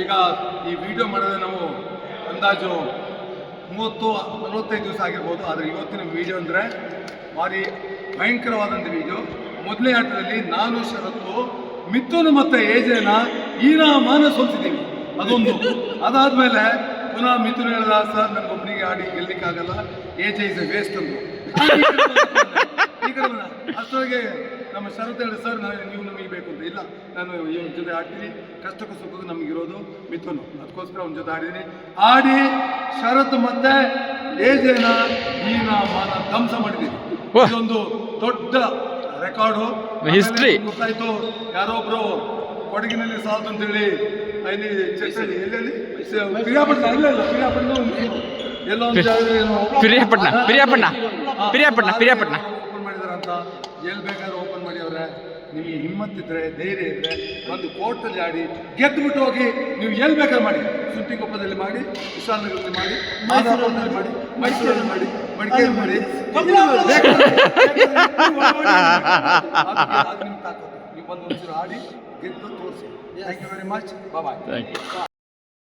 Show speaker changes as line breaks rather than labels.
ಈಗ ಈ ವಿಡಿಯೋ ಮಾಡಿದ್ರೆ ನಾವು ಅಂದಾಜು 30-45 ದಿವಸ ಆಗಿರ್ಬೋದು. ಆದರೆ ಇವತ್ತಿನ ವಿಡಿಯೋ ಅಂದರೆ ಭಾರಿ ಭಯಂಕರವಾದಂಥ ವಿಡಿಯೋ. ಮೊದಲನೇ ಆಟದಲ್ಲಿ ನಾನು ಶರತ್ತು ಮಿಥುನ್ ಮತ್ತು ಏಜೆನ ಮಾನ ಸೋಲ್ತಿದ್ದೀವಿ, ಅದೊಂದು. ಅದಾದಮೇಲೆ ಪುನಃ ಮಿಥುನ್ ಹೇಳಿದ, ಸರ್ ನನಗೊಬ್ಬನಿಗೆ ಆಡಿ ಗೆಲ್ಲಕ್ಕಾಗಲ್ಲ, ಏಜೆ ಇಸ್ ಎ ವೇಸ್ಟ್ ಅಂದರು. ಈಗ ಅಷ್ಟೊಳಗೆ ನಮ್ಮ ಶರತ್ ಹೇಳಿ, ಸರ್ ನೀವು ನಮಗೆ ಬೇಕು ಅಂತ. ಇಲ್ಲ, ನಾನು ಇವನ ಜೊತೆ ಆಡ್ತೀನಿ, ಕಷ್ಟಕ್ಕೂ ಸುಖಕ್ಕೂ ನಮಗಿರೋದು ಮಿಥುನ್, ಅದಕ್ಕೋಸ್ಕರ ಅವನ ಜೊತೆ ಆಡಿದ್ದೀನಿ. ಆಡಿ ಶರತ್ ಮತ್ತೆ ಏಜೆನ ಮಾನ ಧ್ವಂಸ ಮಾಡಿದ್ದೀನಿ. ಇದೊಂದು ದೊಡ್ಡ ರೆಕಾರ್ಡು, ಹಿಸ್ಟ್ರಿ. ಗೊತ್ತಾಯ್ತು, ಯಾರೊಬ್ರು ಕೊಡಗಿನಲ್ಲಿ ಸಾಲ್ತು ಅಂತೇಳಿ ಅಲ್ಲಿ ಎಲ್ಲೆಲ್ಲಿ ಪಿರಿಯಾಪಟ್ಟಣ, ಇಲ್ಲ ಪಿರಿಯಾಪಟ್ಟಣ ಎಲ್ಲೋ ಒಂದು ಪಿರಿಯಾಪಟ್ಟಣ ಓಪನ್ ಮಾಡಿದಾರಂತ. ಎಲ್ಲಿ ಬೇಕಾದ್ರೂ ಓಪನ್ ಮಾಡಿ ಅವ್ರೆ. ನಿಮಗೆ ಹಿಮ್ಮತ್ತಿದ್ರೆ, ಧೈರ್ಯ ಇದ್ರೆ ಒಂದು ಕೋರ್ಟಲ್ಲಿ ಆಡಿ ಗೆದ್ದುಬಿಟ್ಟು ಹೋಗಿ. ನೀವು ಎಲ್ಲಿ ಬೇಕಾದ್ರೂ ಮಾಡಿ, ಸುಂಟಿಕೊಪ್ಪದಲ್ಲಿ ಮಾಡಿ, ವಿಶಾಲನಗರದಲ್ಲಿ ಮಾಡಿ, ಮಾದಾಪುರದಲ್ಲಿ ಮಾಡಿ, ಮೈಸೂರಲ್ಲಿ ಮಾಡಿ, ಮಡಿಕೇರಿ ಮಾಡಿ, ನೀವು ಬಂದು ಒಂಚೂರು ಆಡಿ ಗೆದ್ದು ತೋರಿಸಿ. Thank you very much. Bye.